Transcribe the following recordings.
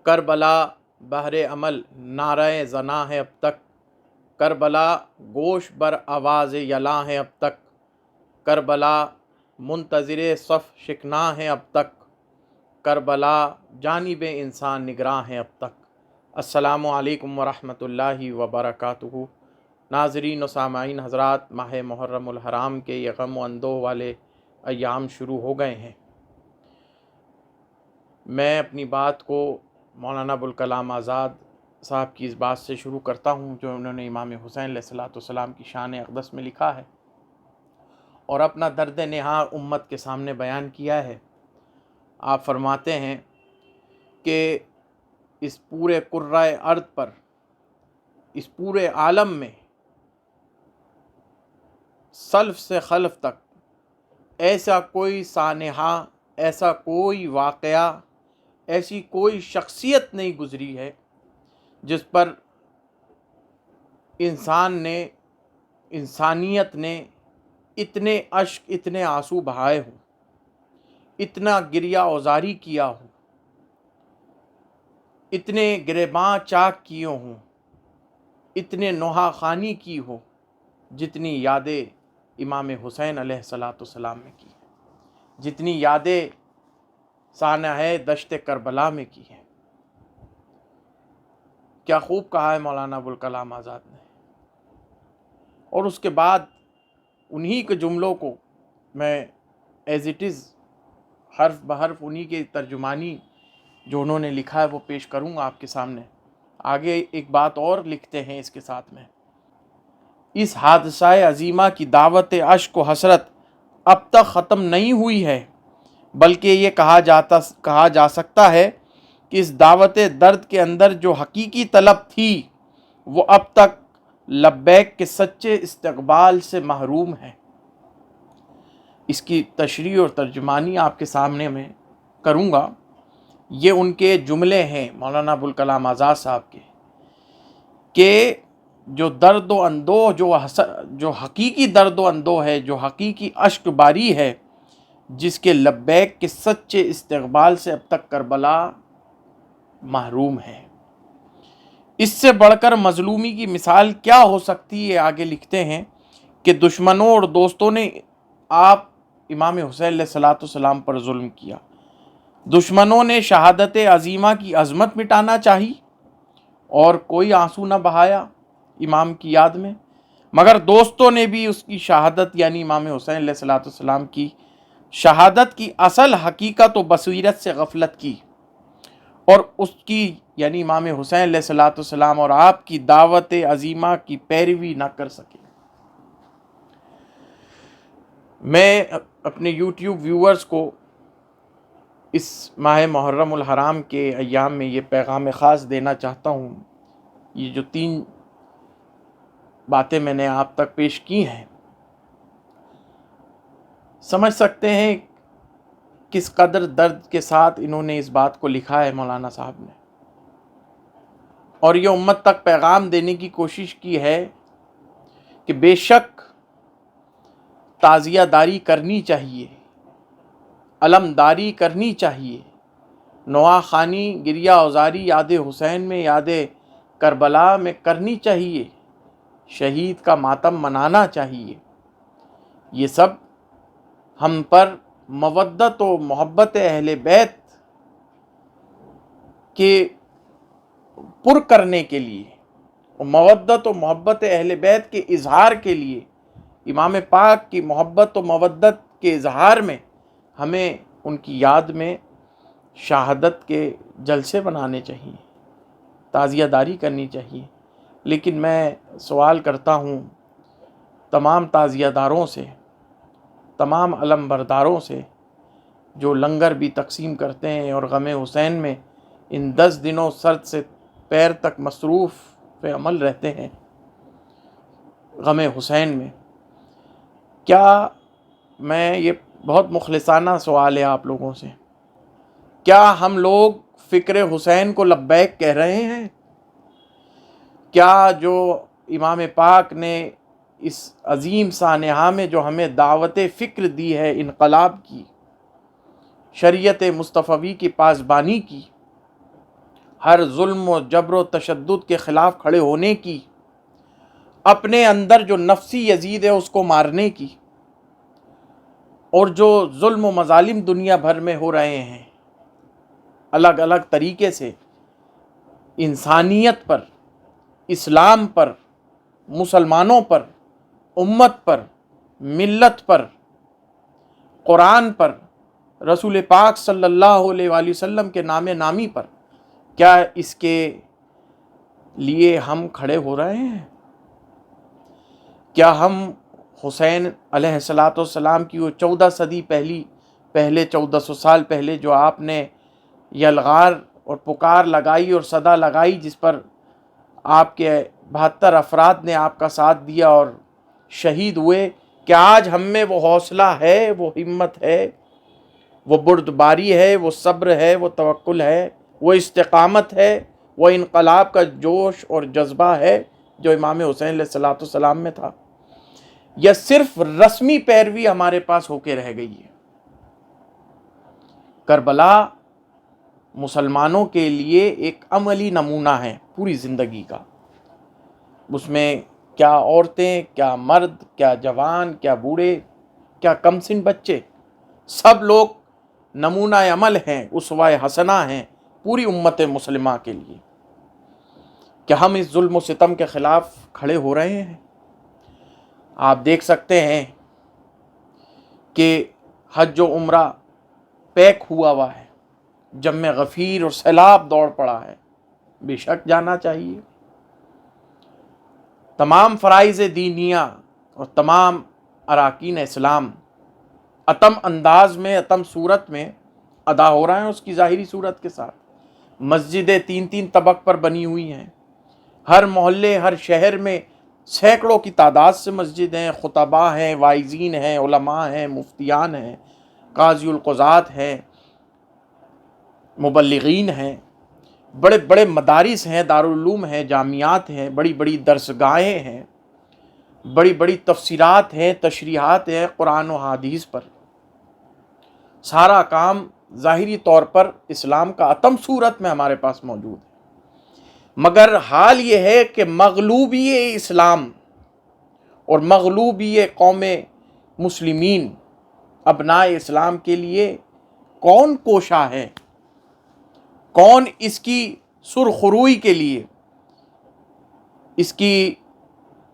کربلا بہر عمل نعرہ زنا ہے اب تک، کربلا گوش بر آواز یلاں ہے اب تک، کربلا منتظر صف شکنا ہے اب تک، کربلا جانب انسان نگراں ہے اب تک۔ السلام علیکم ورحمۃ اللہ وبرکاتہ۔ ناظرین و سامعین حضرات، ماہ محرم الحرام کے یہ غم و اندوہ والے ایام شروع ہو گئے ہیں۔ میں اپنی بات کو مولانا ابوالکلام آزاد صاحب کی اس بات سے شروع کرتا ہوں جو انہوں نے امام حسین علیہ الصلوۃ والسلام کی شان اقدس میں لکھا ہے اور اپنا درد نہاں امت کے سامنے بیان کیا ہے۔ آپ فرماتے ہیں کہ اس پورے کرۂ ارض پر، اس پورے عالم میں سلف سے خلف تک ایسا کوئی سانحہ، ایسا کوئی واقعہ، ایسی کوئی شخصیت نہیں گزری ہے جس پر انسانیت نے اتنے اشک، اتنے آنسو بہائے ہوں، اتنا گریہ اوزاری کیا ہو، اتنے گریباں چاک کیے ہوں، اتنے نوحہ خوانی کی ہو جتنی یادیں امام حسین علیہ الصلوۃ والسلام نے کی ہیں، جتنی یادیں سانحہ دشت کربلا میں کی ہیں۔ کیا خوب کہا ہے مولانا ابوالکلام آزاد نے۔ اور اس کے بعد انہی کے جملوں کو میں ایز اٹ از حرف بحرف انہی کے ترجمانی جو انہوں نے لکھا ہے وہ پیش کروں گا آپ کے سامنے۔ آگے ایک بات اور لکھتے ہیں اس کے ساتھ میں، اس حادثہ عظیمہ کی دعوت اشک و حسرت اب تک ختم نہیں ہوئی ہے، بلکہ یہ کہا جا سکتا ہے کہ اس دعوت درد کے اندر جو حقیقی طلب تھی وہ اب تک لبیک کے سچے استقبال سے محروم ہے۔ اس کی تشریح اور ترجمانی آپ کے سامنے میں کروں گا۔ یہ ان کے جملے ہیں مولانا ابوالکلام آزاد صاحب کے کہ جو درد و اندوہ، جو حقیقی درد و اندوہ ہے، جو حقیقی اشک باری ہے، جس کے لبیک کے سچے استقبال سے اب تک کربلا محروم ہے۔ اس سے بڑھ کر مظلومی کی مثال کیا ہو سکتی ہے؟ آگے لکھتے ہیں کہ دشمنوں اور دوستوں نے آپ امام حسین علیہ الصلوۃ والسلام پر ظلم کیا۔ دشمنوں نے شہادت عظیمہ کی عظمت مٹانا چاہی اور کوئی آنسو نہ بہایا امام کی یاد میں، مگر دوستوں نے بھی اس کی شہادت یعنی امام حسین علیہ الصلوۃ والسلام کی شہادت کی اصل حقیقت و بصیرت سے غفلت کی اور اس کی یعنی امام حسین علیہ الصلوۃ والسلام اور آپ کی دعوت عظیمہ کی پیروی نہ کر سکے۔ میں اپنے یوٹیوب ویورز کو اس ماہ محرم الحرام کے ایام میں یہ پیغام خاص دینا چاہتا ہوں۔ یہ جو 3 باتیں میں نے آپ تک پیش کی ہیں، سمجھ سکتے ہیں کس قدر درد کے ساتھ انہوں نے اس بات کو لکھا ہے مولانا صاحب نے، اور یہ امت تک پیغام دینے کی کوشش کی ہے کہ بے شک تعزیہ داری کرنی چاہیے، علمداری کرنی چاہیے، نواح خوانی، گریہ اوزاری یاد حسین میں، یاد کربلا میں کرنی چاہیے، شہید کا ماتم منانا چاہیے۔ یہ سب ہم پر مودت و محبت اہل بیت کے پر کرنے کے لیے، مودت و محبت اہل بیت کے اظہار کے لیے، امام پاک کی محبت و مودت کے اظہار میں ہمیں ان کی یاد میں شہادت کے جلسے بنانے چاہیے، تعزیہ داری کرنی چاہیے۔ لیکن میں سوال کرتا ہوں تمام تعزیہ داروں سے، تمام علم برداروں سے جو لنگر بھی تقسیم کرتے ہیں اور غم حسین میں ان 10 دنوں سر سے پیر تک مصروف عمل رہتے ہیں غم حسین میں، کیا میں یہ بہت مخلصانہ سوال ہے آپ لوگوں سے، کیا ہم لوگ فکر حسین کو لبیک کہہ رہے ہیں؟ کیا جو امام پاک نے اس عظیم سانحہ میں جو ہمیں دعوت فکر دی ہے، انقلاب کی، شریعت مصطفی کی پاسبانی کی، ہر ظلم و جبر و تشدد کے خلاف کھڑے ہونے کی، اپنے اندر جو نفسی یزید ہے اس کو مارنے کی، اور جو ظلم و مظالم دنیا بھر میں ہو رہے ہیں الگ الگ طریقے سے انسانیت پر، اسلام پر، مسلمانوں پر، امت پر، ملت پر، قرآن پر، رسول پاک صلی اللہ علیہ وآلہ وسلم کے نام نامی پر، کیا اس کے لیے ہم کھڑے ہو رہے ہیں؟ کیا ہم حسین علیہ السلام کی وہ 14 صدی پہلے 1400 سال پہلے جو آپ نے یلغار اور پکار لگائی اور صدا لگائی، جس پر آپ کے 72 افراد نے آپ کا ساتھ دیا اور شہید ہوئے، کیا آج ہم میں وہ حوصلہ ہے، وہ ہمت ہے، وہ بردباری ہے، وہ صبر ہے، وہ توکل ہے، وہ استقامت ہے، وہ انقلاب کا جوش اور جذبہ ہے جو امام حسین علیہ السلام میں تھا؟ یا صرف رسمی پیروی ہمارے پاس ہو کے رہ گئی ہے؟ کربلا مسلمانوں کے لیے ایک عملی نمونہ ہے پوری زندگی کا. اس میں کیا عورتیں، کیا مرد، کیا جوان، کیا بوڑھے، کیا کم سن بچے، سب لوگ نمونہ عمل ہیں، اسوہ حسنہ ہیں پوری امت مسلمہ کے لیے. کہ ہم اس ظلم و ستم کے خلاف کھڑے ہو رہے ہیں. آپ دیکھ سکتے ہیں کہ حج و عمرہ پیک ہوا ہے، جم غفیر اور سیلاب دوڑ پڑا ہے. بے شک جانا چاہیے. تمام فرائض دینیہ اور تمام اراکین اسلام اتم انداز میں، اتم صورت میں ادا ہو رہے ہیں اس کی ظاہری صورت کے ساتھ. مسجدیں 3 طبق پر بنی ہوئی ہیں، ہر محلے، ہر شہر میں سینکڑوں کی تعداد سے مسجد ہیں، خطباء ہیں، واعظین ہیں، علماء ہیں، مفتیان ہیں، قاضی القضات ہیں، مبلغین ہیں، بڑے بڑے مدارس ہیں، دارالعلوم ہیں، جامعات ہیں، بڑی بڑی درسگاہیں ہیں، بڑی بڑی تفسیرات ہیں، تشریحات ہیں قرآن و حدیث پر. سارا کام ظاہری طور پر اسلام کا اتم صورت میں ہمارے پاس موجود ہے. مگر حال یہ ہے کہ مغلوبی اسلام اور مغلوبی قوم مسلمین، ابناء اسلام کے لیے کون کوشاں ہے، کون اس کی سرخروئی کے لیے، اس کی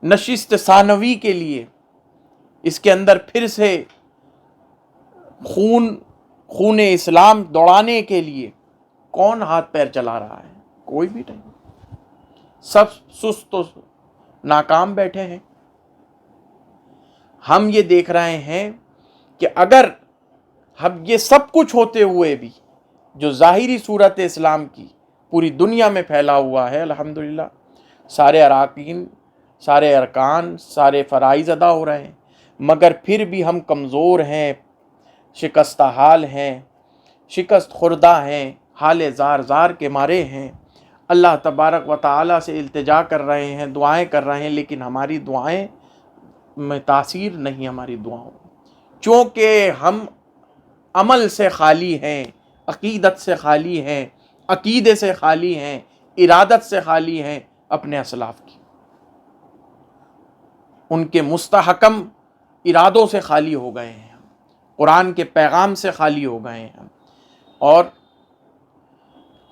نشست ثانوی کے لیے، اس کے اندر پھر سے خون اسلام دوڑانے کے لیے کون ہاتھ پیر چلا رہا ہے؟ کوئی بھی نہیں. سب سست و ناکام بیٹھے ہیں. ہم یہ دیکھ رہے ہیں کہ اگر ہم یہ سب کچھ ہوتے ہوئے بھی جو ظاہری صورت اسلام کی پوری دنیا میں پھیلا ہوا ہے، الحمدللہ سارے اراکین، سارے ارکان، سارے فرائض ادا ہو رہے ہیں، مگر پھر بھی ہم کمزور ہیں، شکستہ حال ہیں، شکست خوردہ ہیں، حال زار زار کے مارے ہیں. اللہ تبارک و تعالیٰ سے التجا کر رہے ہیں، دعائیں کر رہے ہیں، لیکن ہماری دعائیں میں تاثیر نہیں. ہماری دعاؤں چونکہ ہم عمل سے خالی ہیں، عقیدت سے خالی ہیں، عقیدے سے خالی ہیں، ارادت سے خالی ہیں اپنے اسلاف کی، ان کے مستحکم ارادوں سے خالی ہو گئے ہیں، قرآن کے پیغام سے خالی ہو گئے ہیں. اور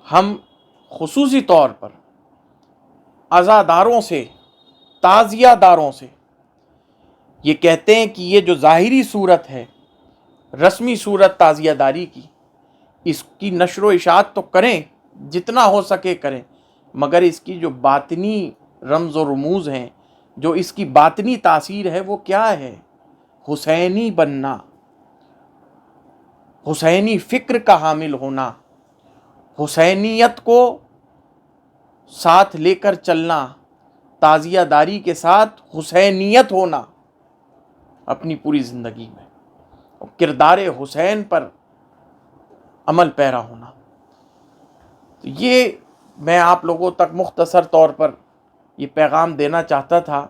ہم خصوصی طور پر عزاداروں سے، تعزیہ داروں سے یہ کہتے ہیں کہ یہ جو ظاہری صورت ہے، رسمی صورت تعزیہ داری کی، اس کی نشر و اشاعت تو کریں، جتنا ہو سکے کریں، مگر اس کی جو باطنی رمز و رموز ہیں، جو اس کی باطنی تاثیر ہے، وہ کیا ہے؟ حسینی بننا، حسینی فکر کا حامل ہونا، حسینیت کو ساتھ لے کر چلنا، تعزیہ داری کے ساتھ حسینیت ہونا اپنی پوری زندگی میں، اور کردار حسین پر عمل پیرا ہونا. تو یہ میں آپ لوگوں تک مختصر طور پر یہ پیغام دینا چاہتا تھا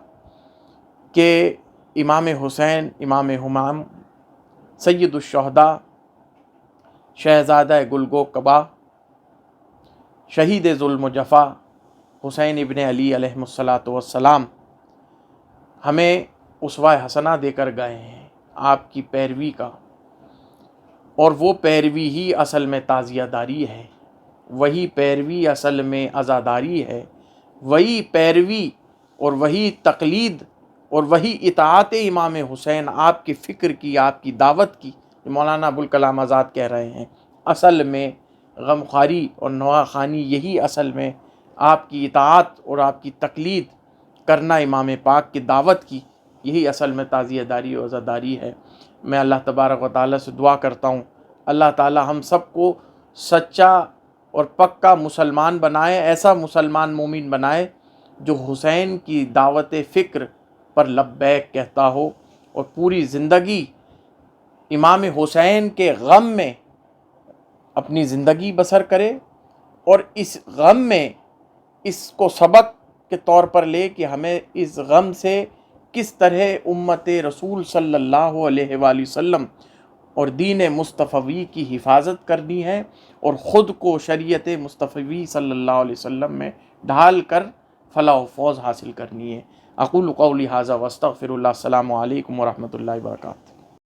کہ امام حسین، امام ہمام، سید الشہداء، شہزادہ گل گو کبا، شہید ظلم و جفا حسین ابن علی علیہ الصلاۃ والسلام ہمیں اسوہ حسنہ دے کر گئے ہیں آپ کی پیروی کا، اور وہ پیروی ہی اصل میں تعزیہ داری ہے، وہی پیروی اصل میں عزاداری ہے، وہی پیروی اور وہی تقلید اور وہی اطاعت امام حسین، آپ کی فکر کی، آپ کی دعوت کی، مولانا ابوالکلام آزاد کہہ رہے ہیں اصل میں غمخواری اور نواخوانی یہی اصل میں آپ کی اطاعت اور آپ کی تقلید کرنا امام پاک کی دعوت کی، یہی اصل میں تعزیہ داری اور عزاداری ہے۔ میں اللہ تبارک و تعالیٰ سے دعا کرتا ہوں اللہ تعالیٰ ہم سب کو سچا اور پکا مسلمان بنائے، ایسا مسلمان مومن بنائے جو حسین کی دعوت فکر پر لبیک کہتا ہو اور پوری زندگی امام حسین کے غم میں اپنی زندگی بسر کرے، اور اس غم میں اس کو سبق کے طور پر لے کہ ہمیں اس غم سے کس طرح امت رسول صلی اللہ علیہ وآلہ وسلم اور دین مصطفی کی حفاظت کرنی ہے، اور خود کو شریعت مصطفی صلی اللہ علیہ وسلم میں ڈھال کر فلاح و فوز حاصل کرنی ہے۔ اقول قولی ھذا واستغفر اللہ۔ السلام علیکم ورحمۃ اللہ وبرکاتہ۔